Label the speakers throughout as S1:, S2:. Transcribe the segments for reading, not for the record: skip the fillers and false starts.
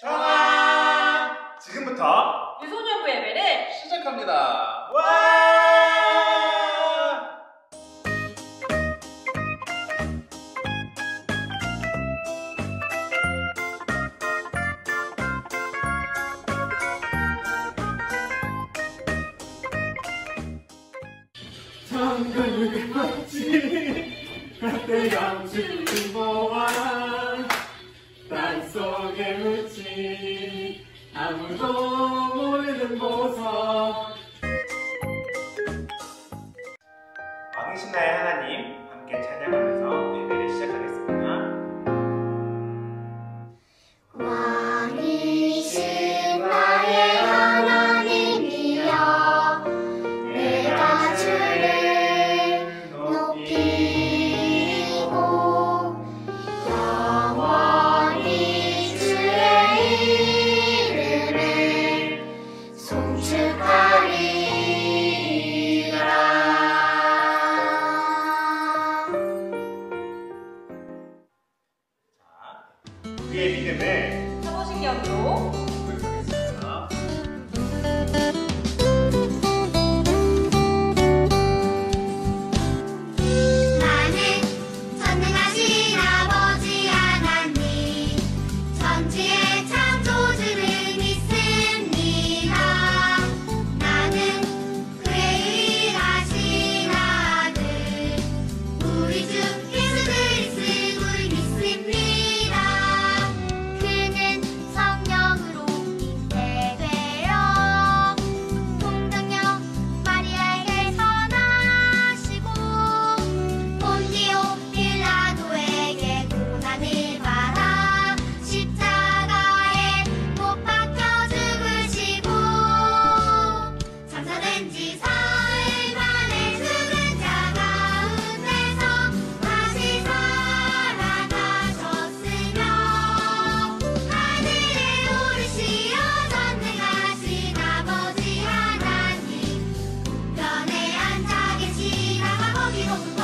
S1: 정아! 지금부터
S2: 유소년부 예배를
S1: 시작합니다. 와!
S3: 정글을 걷지 그때감춘 보안 땅속에 묻힌 아무도 모르는 보석.
S1: 왕이신 나의 하나님, 함께 찬양하면서 예배를 시작하겠습니다.
S4: 왕이신 나의 하나님이여, 내가 주를 높이고 영원히 주의 이름을 송축하리라.
S1: 우리의 믿음을
S2: 사도신경으로
S1: 고백하겠습니다.
S4: 나는 전능하신 아버지 하나님, 천지의 창조주를 믿습니다. 나는 그의 유일하신 아들, 우리 주 예수 그리스도를 믿습니다. 그는 성령으로 잉태되어 동정녀 마리아에게서 나시고 본디오 빌라도에게 고난을 받아 십자가에 못 박혀 죽으시고 장사된 지 사흘 만에 죽은 자 가운데서 다시 살아나셨으며 하늘에 오르시어 전능하신 아버지 하나님 우편에 앉아 계시다가 거기로부터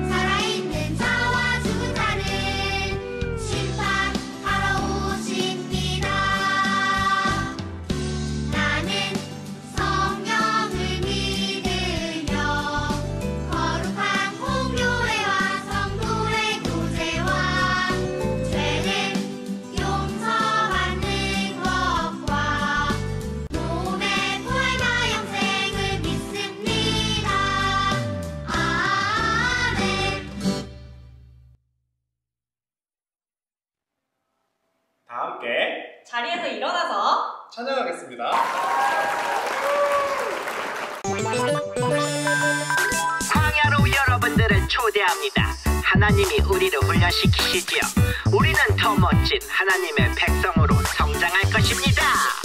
S4: 살아있는 자와 죽은 자를 심판하러 오십니다. 나는 성령을 믿으며 거룩한 공교회와 성도의 교제와 죄는 용서받는 것과 몸의 부활과 영생을 믿습니다. 아멘.
S1: 다 함께
S2: 자리에서 일어나서
S1: 찬양하겠습니다.
S5: 광야로 여러분들을 초대합니다. 하나님이 우리를 훈련시키시지요. 우리는 더 멋진 하나님의 백성으로 성장할 것입니다.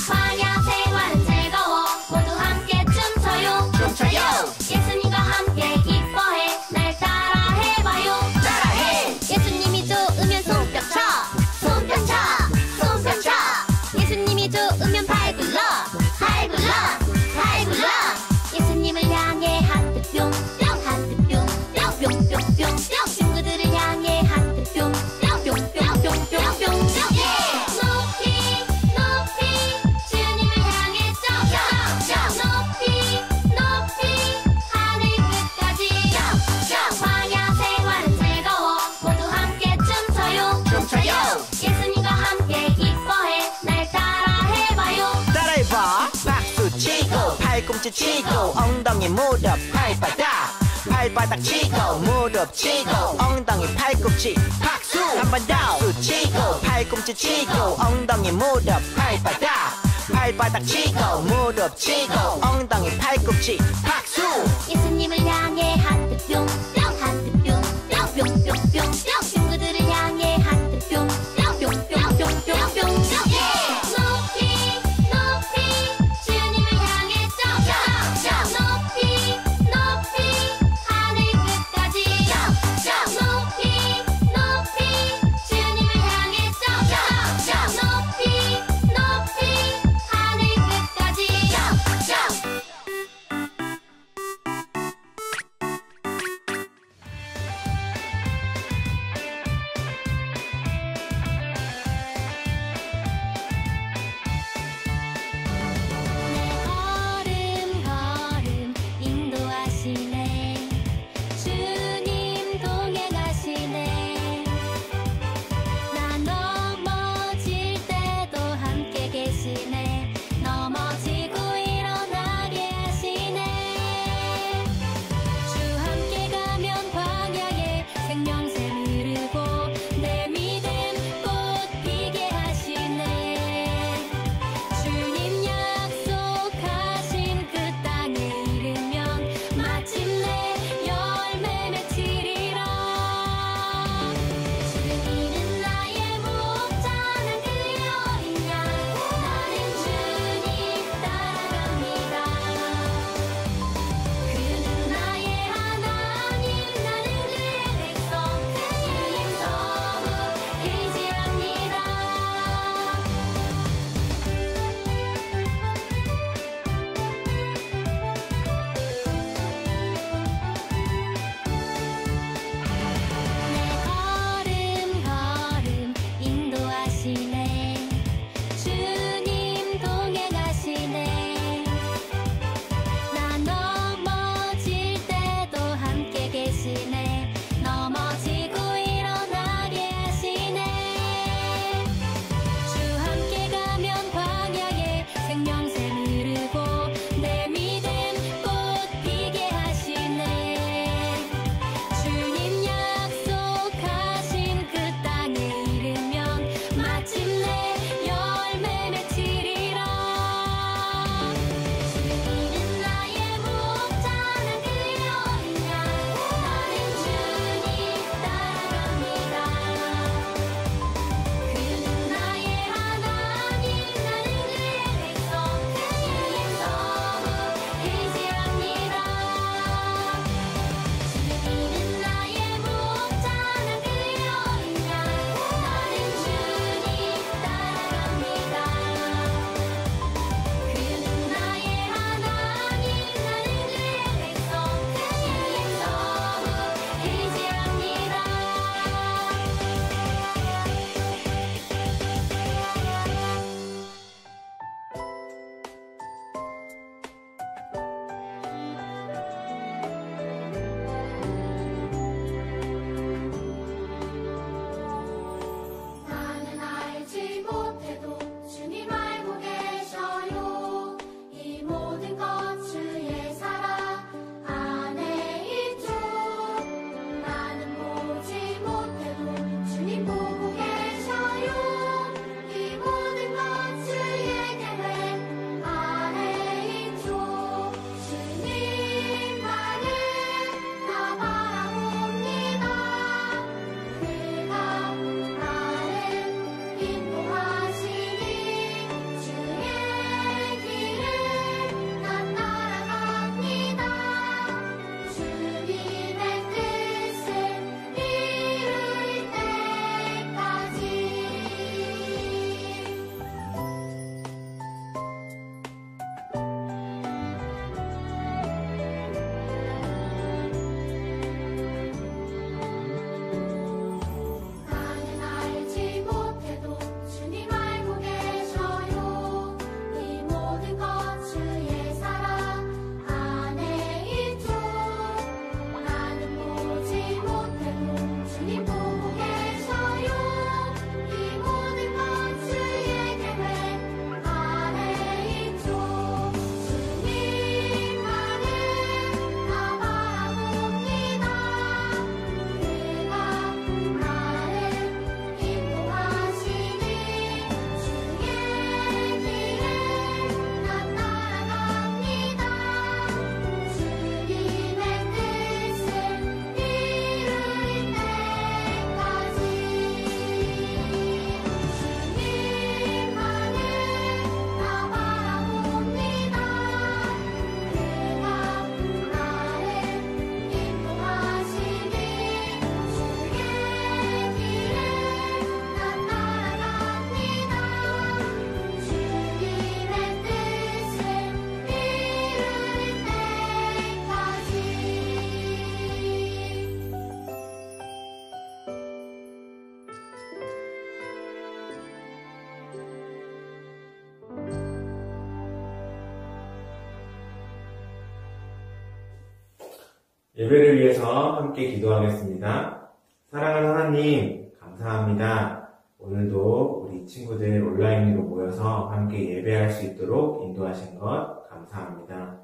S4: 광야 생활은 즐거워 모두 함께 춤춰요. 예수님과 함께 기뻐해 날 따라 해봐요. 예수님이 좋으면 손뼉쳐 예수님이 좋으면 발굴러 예수님을 향해 하트 뿅뿅 친구들을 향해 하트 뿅뿅 높이 주님을 향해 높이 하늘 끝까지 광야 생활은 즐거워 모두 함께 춤춰요. 예수님과 함께 기뻐해 날 따라 해봐요.
S5: 따라해봐. 박수 치고 팔꿈치 치고 엉덩이 무릎 발바닥 치고 무릎 치고 엉덩이 팔꿈치 박수. 한 번 더. 박수 치고 팔꿈치 치고 엉덩이 무릎 발바닥 치고 무릎 치고 엉덩이 팔꿈치 박수.
S4: 예수님을 향해 하트 뿅뿅 친구들을 향해 하트 뿅뿅 높이 주님을 향해 높이 하늘 끝까지 높이 주님을 향해 높이 하늘 끝까지
S3: 예배를 위해서 함께 기도하겠습니다. 사랑하는 하나님, 감사합니다. 오늘도 우리 친구들 온라인으로 모여서 함께 예배할 수 있도록 인도하신 것 감사합니다.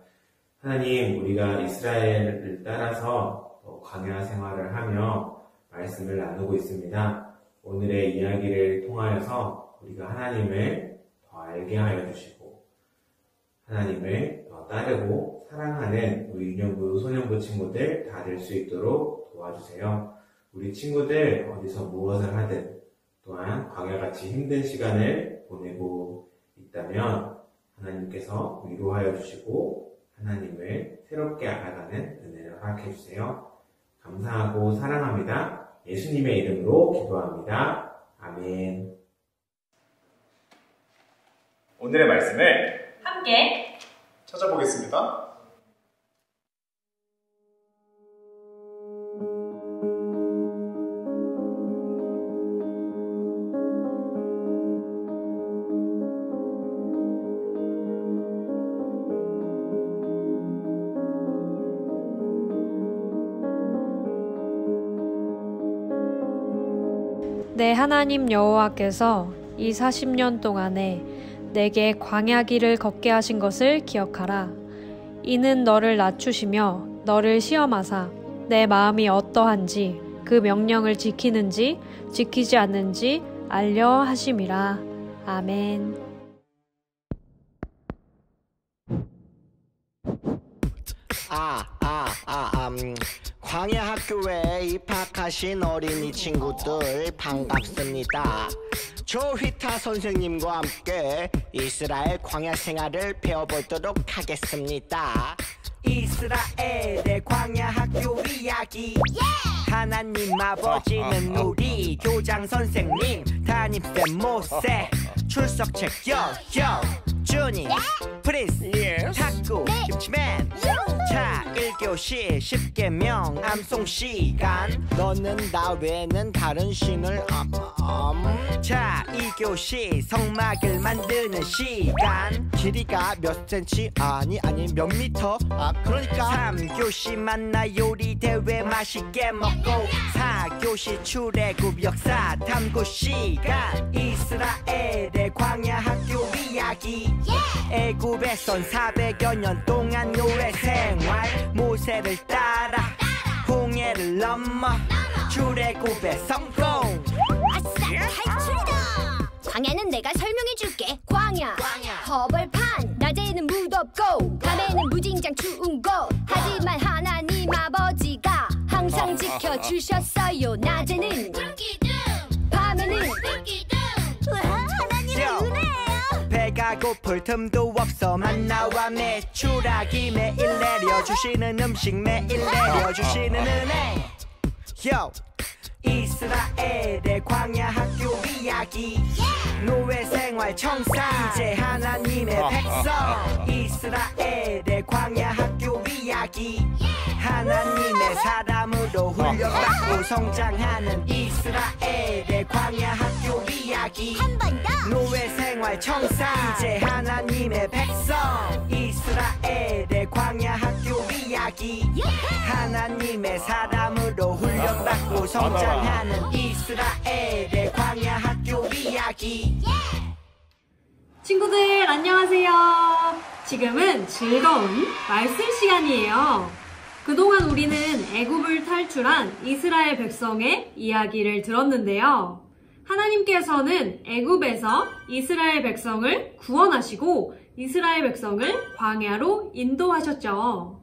S3: 하나님, 우리가 이스라엘을 따라서 광야 생활을 하며 말씀을 나누고 있습니다. 오늘의 이야기를 통하여서 우리가 하나님을 더 알게 하여 주시고 하나님을 더 따르고 사랑하는 우리 유년부, 소년부 친구들 다 될 수 있도록 도와주세요. 우리 친구들 어디서 무엇을 하든 또한 광야같이 힘든 시간을 보내고 있다면 하나님께서 위로하여 주시고 하나님을 새롭게 알아가는 은혜를 허락해 주세요. 감사하고 사랑합니다. 예수님의 이름으로 기도합니다. 아멘.
S1: 오늘의 말씀을
S2: 함께
S1: 찾아보겠습니다.
S6: 내 하나님 여호와께서 이 40년 동안에 내게 광야 길을 걷게 하신 것을 기억하라. 이는 너를 낮추시며 너를 시험하사 내 마음이 어떠한지 그 명령을 지키는지 지키지 않는지 알려 하심이라. 아멘.
S5: 광야 학교에 입학하신 어린이 친구들 반갑습니다. 조휘타 선생님과 함께 이스라엘 광야 생활을 배워보도록 하겠습니다. 이스라엘의 광야 학교 이야기. 하나님 아버지는 우리 교장 선생님, 담임쌤 모세, 출석책 여여 주님, 프린스, 탁구, 김치맨. 자, 1교시 10개명 암송 시간. 너는 나 외에는 다른 신을 자, 2교시 성막을 만드는 시간. 길이가 몇 센치? 아니 몇 미터? 그러니까 3교시 만나 요리 대회 맛있게 먹고 4교시 출애굽 역사 탐구 시간. 이스라엘의 광야 학교 이야기. 애굽에선 400여 년 동안 노예 생활. 모세를 따라 홍해를 넘어 출애굽의 성공.
S4: 아싸 탈출이다. 광야는 내가 설명해줄게. 광야 허벌판. 낮에는 무덥고 밤에는 무진장 추운 곳. 하지만 하나님 아버지가 항상 지켜주셨어요. 낮에는 밤에는 우와, 하나님의 은혜예요.
S5: 배가 고플 틈도 없어 만나와 메추라기. 매일 내려주시는 음식 매일 내려주시는 은혜. 이스라엘의 광야 학교 이야기. 노예 생활 청산 이제 하나님의 백성. 이스라엘의 광야 학교 이야기. 하나님의 사람으로 훈련받고 성장하는 이스라엘의 광야 학교 이야기.
S4: 한 번 더.
S5: 노예 생활 청산 이제 하나님의 백성. 이스라엘의 광야 학교 이야기. 하나님의 사람으로 훈련받고 성장하는 이스라엘의 광야 학교 이야기.
S6: 친구들 안녕하세요. 지금은 즐거운 말씀 시간이에요. 그동안 우리는 애굽을 탈출한 이스라엘 백성의 이야기를 들었는데요. 하나님께서는 애굽에서 이스라엘 백성을 구원하시고 이스라엘 백성을 광야로 인도하셨죠.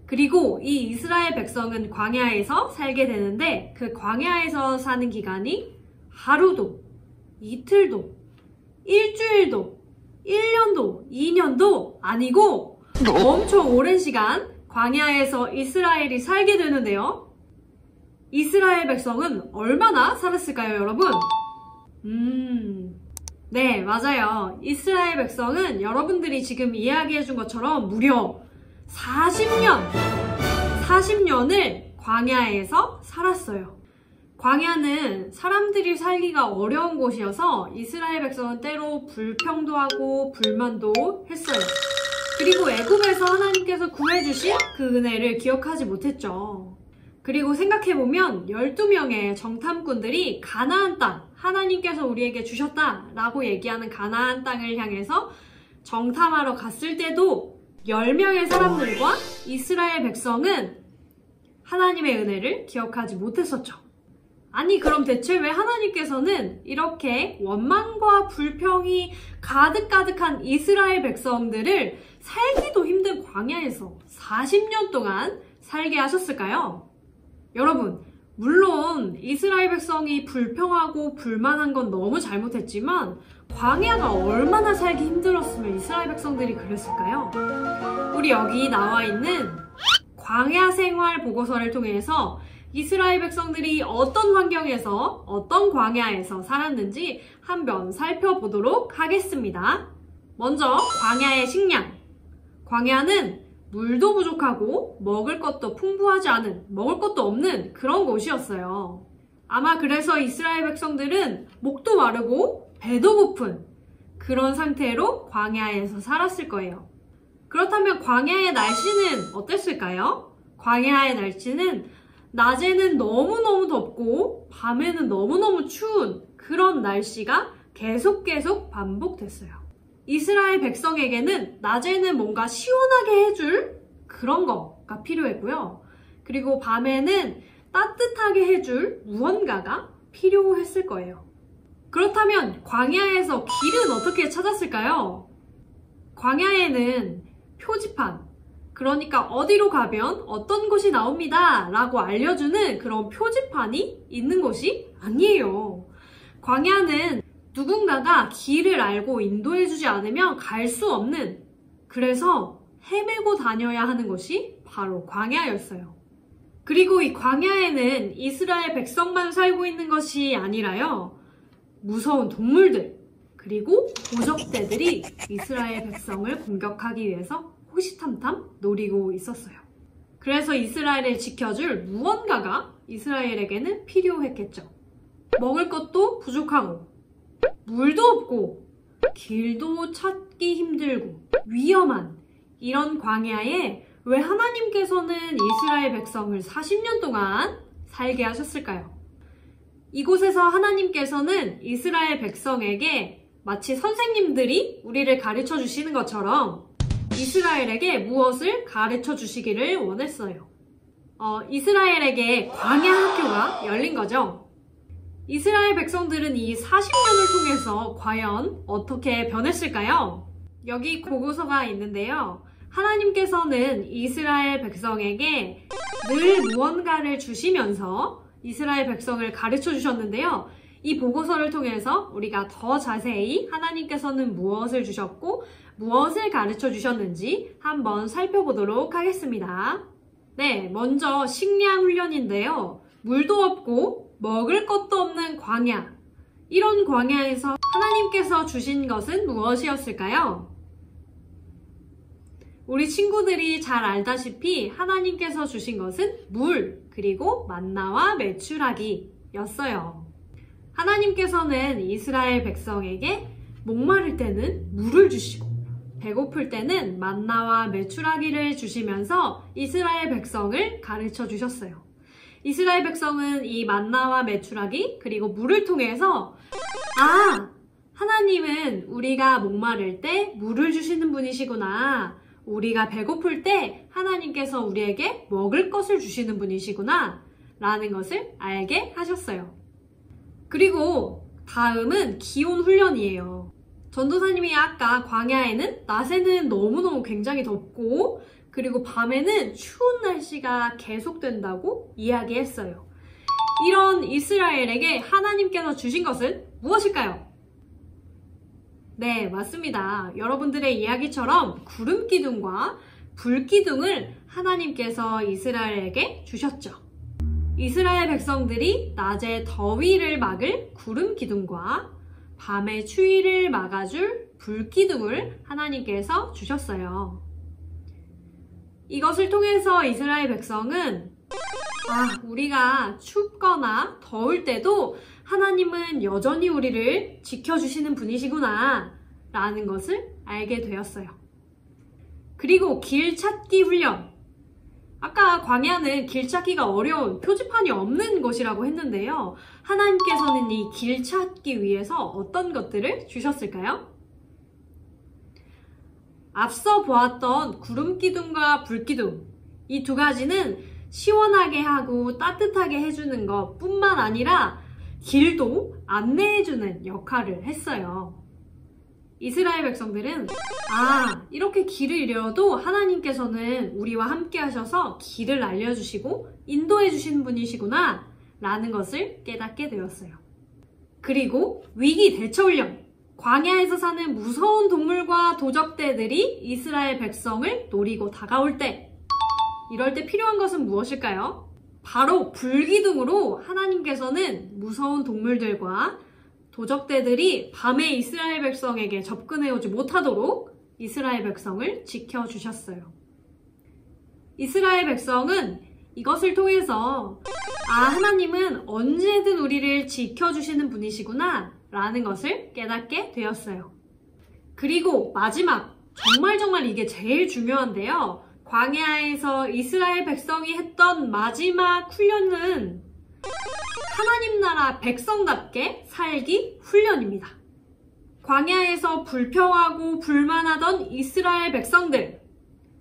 S6: 그리고 이 이스라엘 백성은 광야에서 살게 되는데 그 광야에서 사는 기간이 하루도, 이틀도, 일주일도, 1년도, 2년도 아니고 엄청 오랜 시간 광야에서 이스라엘이 살게 되는데요. 이스라엘 백성은 얼마나 살았을까요, 여러분? 네, 맞아요. 이스라엘 백성은 여러분들이 지금 이야기해준 것처럼 무려 40년을 광야에서 살았어요. 광야는 사람들이 살기가 어려운 곳이어서 이스라엘 백성은 때로 불평도 하고 불만도 했어요. 그리고 애굽에서 하나님께서 구해주신 그 은혜를 기억하지 못했죠. 그리고 생각해보면 12명의 정탐꾼들이 가나안 땅, 하나님께서 우리에게 주셨다라고 얘기하는 가나안 땅을 향해서 정탐하러 갔을 때도 10명의 사람들과 이스라엘 백성은 하나님의 은혜를 기억하지 못했었죠. 아니, 그럼 대체 왜 하나님께서는 이렇게 원망과 불평이 가득가득한 이스라엘 백성들을 살기도 힘든 광야에서 40년 동안 살게 하셨을까요? 여러분, 물론 이스라엘 백성이 불평하고 불만한 건 너무 잘못했지만 광야가 얼마나 살기 힘들었으면 이스라엘 백성들이 그랬을까요? 우리 여기 나와 있는 광야 생활 보고서를 통해서 이스라엘 백성들이 어떤 환경에서 어떤 광야에서 살았는지 한번 살펴보도록 하겠습니다. 먼저 광야의 식량. 광야는 물도 부족하고 먹을 것도 풍부하지 않은, 먹을 것도 없는 그런 곳이었어요. 아마 그래서 이스라엘 백성들은 목도 마르고 배도 고픈 그런 상태로 광야에서 살았을 거예요. 그렇다면 광야의 날씨는 어땠을까요? 광야의 날씨는 낮에는 너무너무 덥고 밤에는 너무너무 추운 그런 날씨가 계속 반복됐어요. 이스라엘 백성에게는 낮에는 뭔가 시원하게 해줄 그런 거가 필요했고요. 그리고 밤에는 따뜻하게 해줄 무언가가 필요했을 거예요. 그렇다면 광야에서 길은 어떻게 찾았을까요? 광야에는 표지판, 그러니까 어디로 가면 어떤 곳이 나옵니다 라고 알려주는 그런 표지판이 있는 곳이 아니에요. 광야는 누군가가 길을 알고 인도해주지 않으면 갈 수 없는, 그래서 헤매고 다녀야 하는 곳이 바로 광야였어요. 그리고 이 광야에는 이스라엘 백성만 살고 있는 것이 아니라요, 무서운 동물들, 그리고 도적대들이 이스라엘 백성을 공격하기 위해서 호시탐탐 노리고 있었어요. 그래서 이스라엘을 지켜줄 무언가가 이스라엘에게는 필요했겠죠. 먹을 것도 부족하고 물도 없고 길도 찾기 힘들고 위험한 이런 광야에 왜 하나님께서는 이스라엘 백성을 40년 동안 살게 하셨을까요? 이곳에서 하나님께서는 이스라엘 백성에게 마치 선생님들이 우리를 가르쳐 주시는 것처럼 이스라엘에게 무엇을 가르쳐 주시기를 원했어요. 이스라엘에게 광야 학교가 열린 거죠. 이스라엘 백성들은 이 40년을 통해서 과연 어떻게 변했을까요? 여기 보고서가 있는데요. 하나님께서는 이스라엘 백성에게 늘 무언가를 주시면서 이스라엘 백성을 가르쳐 주셨는데요. 이 보고서를 통해서 우리가 더 자세히 하나님께서는 무엇을 주셨고 무엇을 가르쳐 주셨는지 한번 살펴보도록 하겠습니다. 네, 먼저 식량 훈련인데요. 물도 없고 먹을 것도 없는 광야. 이런 광야에서 하나님께서 주신 것은 무엇이었을까요? 우리 친구들이 잘 알다시피 하나님께서 주신 것은 물, 그리고 만나와 메추라기였어요. 하나님께서는 이스라엘 백성에게 목마를 때는 물을 주시고 배고플 때는 만나와 메추라기를 주시면서 이스라엘 백성을 가르쳐 주셨어요. 이스라엘 백성은 이 만나와 메추라기 그리고 물을 통해서 하나님은 우리가 목마를 때 물을 주시는 분이시구나, 우리가 배고플 때 하나님께서 우리에게 먹을 것을 주시는 분이시구나 라는 것을 알게 하셨어요. 그리고 다음은 기온 훈련이에요. 전도사님이 아까 광야에는 낮에는 너무너무 굉장히 덥고 그리고 밤에는 추운 날씨가 계속된다고 이야기했어요. 이런 이스라엘에게 하나님께서 주신 것은 무엇일까요? 네, 맞습니다. 여러분들의 이야기처럼 구름 기둥과 불 기둥을 하나님께서 이스라엘에게 주셨죠. 이스라엘 백성들이 낮에 더위를 막을 구름 기둥과 밤의 추위를 막아줄 불 기둥을 하나님께서 주셨어요. 이것을 통해서 이스라엘 백성은 우리가 춥거나 더울 때도 하나님은 여전히 우리를 지켜주시는 분이시구나 라는 것을 알게 되었어요. 그리고 길 찾기 훈련. 아까 광야는 길 찾기가 어려운 표지판이 없는 곳이라고 했는데요. 하나님께서는 이 길 찾기 위해서 어떤 것들을 주셨을까요? 앞서 보았던 구름 기둥과 불 기둥, 이 두 가지는 시원하게 하고 따뜻하게 해주는 것 뿐만 아니라 길도 안내해주는 역할을 했어요. 이스라엘 백성들은 이렇게 길을 잃어도 하나님께서는 우리와 함께 하셔서 길을 알려주시고 인도해 주시는 분이시구나 라는 것을 깨닫게 되었어요. 그리고 위기 대처 훈련. 광야에서 사는 무서운 동물과 도적대들이 이스라엘 백성을 노리고 다가올 때, 이럴 때 필요한 것은 무엇일까요? 바로 불기둥으로 하나님께서는 무서운 동물들과 도적대들이 밤에 이스라엘 백성에게 접근해오지 못하도록 이스라엘 백성을 지켜주셨어요. 이스라엘 백성은 이것을 통해서 하나님은 언제든 우리를 지켜주시는 분이시구나 라는 것을 깨닫게 되었어요. 그리고 마지막, 정말 이게 제일 중요한데요. 광야에서 이스라엘 백성이 했던 마지막 훈련은 하나님 나라 백성답게 살기 훈련입니다. 광야에서 불평하고 불만하던 이스라엘 백성들,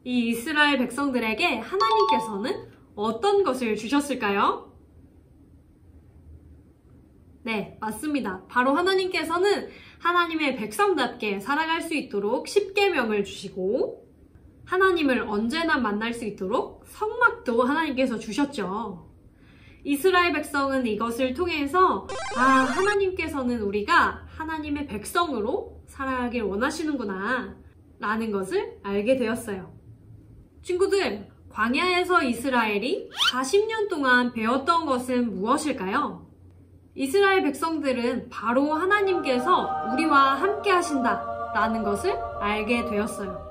S6: 이 이스라엘 백성들에게 하나님께서는 어떤 것을 주셨을까요? 네, 맞습니다. 바로 하나님께서는 하나님의 백성답게 살아갈 수 있도록 십계명을 주시고, 하나님을 언제나 만날 수 있도록 성막도 하나님께서 주셨죠. 이스라엘 백성은 이것을 통해서 하나님께서는 우리가 하나님의 백성으로 살아가길 원하시는구나 라는 것을 알게 되었어요. 친구들, 광야에서 이스라엘이 40년 동안 배웠던 것은 무엇일까요? 이스라엘 백성들은 바로 하나님께서 우리와 함께 하신다 라는 것을 알게 되었어요.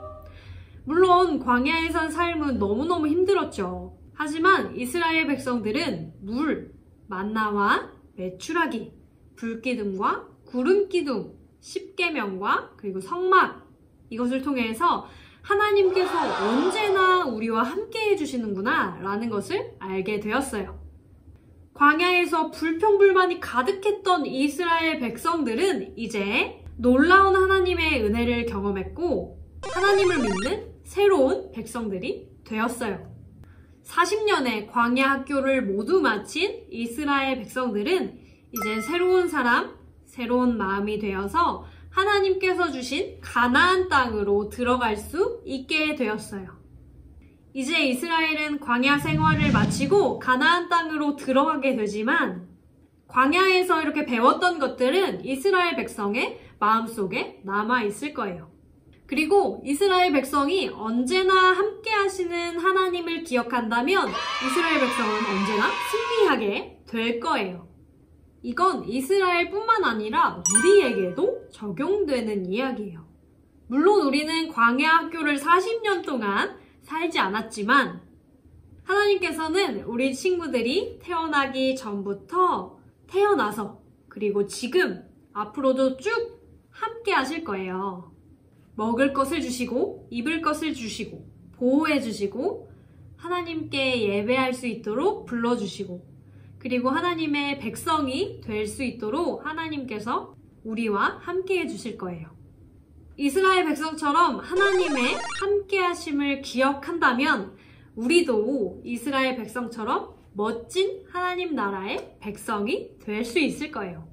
S6: 물론 광야에서 삶은 너무너무 힘들었죠. 하지만 이스라엘 백성들은 물, 만나와 메추라기, 불기둥과 구름기둥, 십계명과 그리고 성막, 이것을 통해서 하나님께서 언제나 우리와 함께 해주시는구나 라는 것을 알게 되었어요. 광야에서 불평불만이 가득했던 이스라엘 백성들은 이제 놀라운 하나님의 은혜를 경험했고 하나님을 믿는 새로운 백성들이 되었어요. 40년의 광야 학교를 모두 마친 이스라엘 백성들은 이제 새로운 사람, 새로운 마음이 되어서 하나님께서 주신 가나안 땅으로 들어갈 수 있게 되었어요. 이제 이스라엘은 광야 생활을 마치고 가나안 땅으로 들어가게 되지만 광야에서 이렇게 배웠던 것들은 이스라엘 백성의 마음속에 남아있을 거예요. 그리고 이스라엘 백성이 언제나 함께 하시는 하나님을 기억한다면 이스라엘 백성은 언제나 승리하게 될 거예요. 이건 이스라엘뿐만 아니라 우리에게도 적용되는 이야기예요. 물론 우리는 광야 학교를 40년 동안 살지 않았지만 하나님께서는 우리 친구들이 태어나기 전부터 태어나서 그리고 지금 앞으로도 쭉 함께 하실 거예요. 먹을 것을 주시고 입을 것을 주시고 보호해 주시고 하나님께 예배할 수 있도록 불러주시고 그리고 하나님의 백성이 될 수 있도록 하나님께서 우리와 함께 해주실 거예요. 이스라엘 백성처럼 하나님의 함께 하심을 기억한다면 우리도 이스라엘 백성처럼 멋진 하나님 나라의 백성이 될 수 있을 거예요.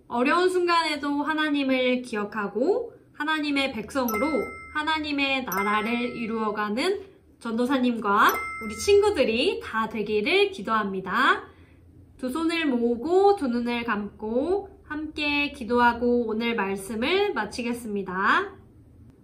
S6: 어려운 순간에도 하나님을 기억하고 하나님의 백성으로 하나님의 나라를 이루어가는 전도사님과 우리 친구들이 다 되기를 기도합니다. 두 손을 모으고 두 눈을 감고 함께 기도하고 오늘 말씀을 마치겠습니다.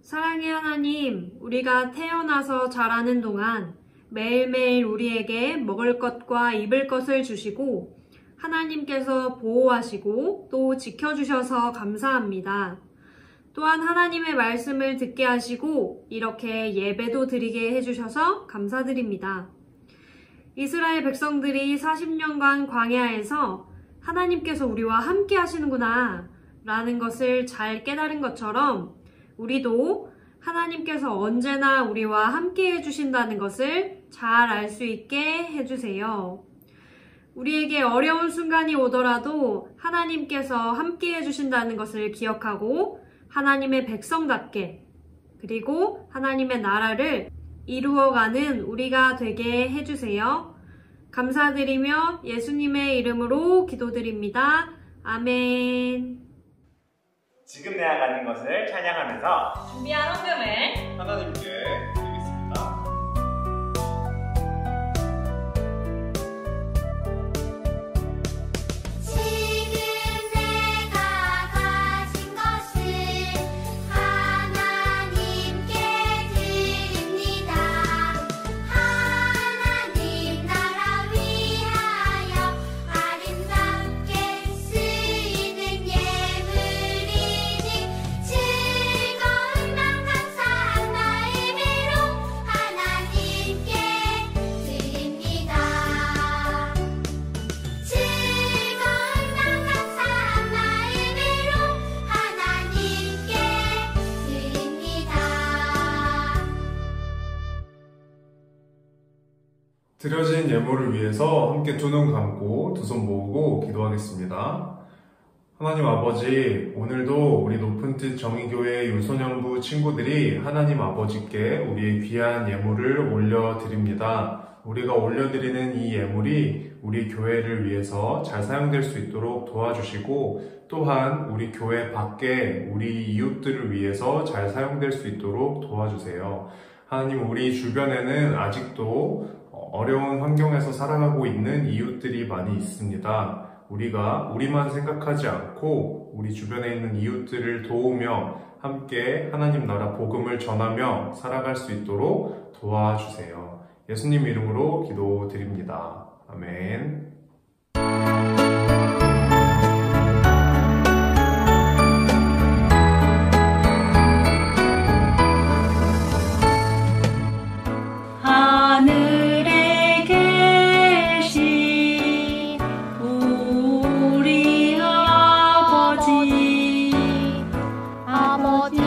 S6: 사랑의 하나님, 우리가 태어나서 자라는 동안 매일매일 우리에게 먹을 것과 입을 것을 주시고 하나님께서 보호하시고 또 지켜주셔서 감사합니다. 또한 하나님의 말씀을 듣게 하시고 이렇게 예배도 드리게 해주셔서 감사드립니다. 이스라엘 백성들이 40년간 광야에서 하나님께서 우리와 함께 하시는구나 라는 것을 잘 깨달은 것처럼 우리도 하나님께서 언제나 우리와 함께 해주신다는 것을 잘 알 수 있게 해주세요. 우리에게 어려운 순간이 오더라도 하나님께서 함께 해주신다는 것을 기억하고 하나님의 백성답게 그리고 하나님의 나라를 이루어가는 우리가 되게 해주세요. 감사드리며 예수님의 이름으로 기도드립니다. 아멘.
S1: 지금 내가 가는 것을 찬양하면서
S2: 준비한 헌금을
S1: 하나님께 드리겠습니다.
S4: 지금 내가 가진 것을 하나님께 드립니다. 하나님 나라 위하여 아름답게 쓰이는 예물이니 즐거운 맘 감사한 마음으로 하나님께 드립니다. 즐거운 맘 감사한 마음으로 하나님께 드립니다.
S7: 드려진 예물을 위해서 함께 두 눈 감고 두 손 모으고 기도하겠습니다. 하나님 아버지, 오늘도 우리 높은 뜻 정의교회 유소년부 친구들이 하나님 아버지께 우리의 귀한 예물을 올려드립니다. 우리가 올려드리는 이 예물이 우리 교회를 위해서 잘 사용될 수 있도록 도와주시고 또한 우리 교회 밖에 우리 이웃들을 위해서 잘 사용될 수 있도록 도와주세요. 하나님, 우리 주변에는 아직도 어려운 환경에서 살아가고 있는 이웃들이 많이 있습니다. 우리가 우리만 생각하지 않고 우리 주변에 있는 이웃들을 도우며 함께 하나님 나라 복음을 전하며 살아갈 수 있도록 도와주세요. 예수님 이름으로 기도드립니다. 아멘.
S6: 하늘에 계신 우리 아버지,
S4: 아버지의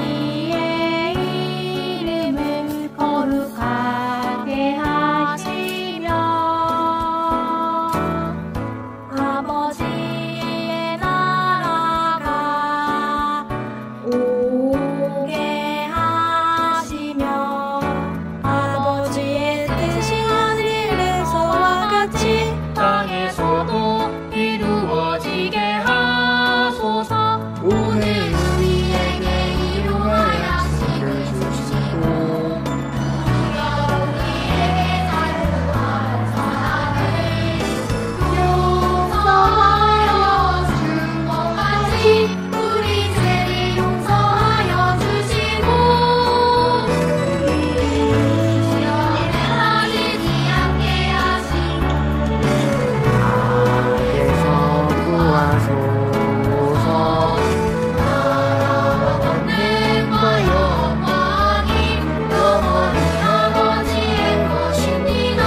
S4: 이름을 거룩하게 하시며 아버지의 나라가 오게 하시며 아버지의 뜻이 하늘에서와 같이 땅에서도 이루어지게 하소서. 오늘 우리에게 일용할 양식을 주시고 우리가 우리에게 잘못한 사람을 용서하여 준 것 같이 우리 죄를 용서하여 주시고 우리 시험에 빠지지 않게 하시고
S5: 악에서 구하소서.
S4: 능과 영광이 영원히 아버지의 것입니다.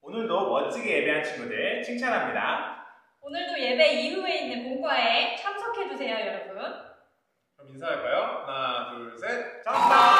S1: 오늘도 멋지게 예배한 친구들 칭찬합니다.
S2: 오늘도 예배 이후에 있는 공과에 참석해주세요, 여러분.
S1: 그럼 인사할까요? 하나, 둘, 셋. 정답!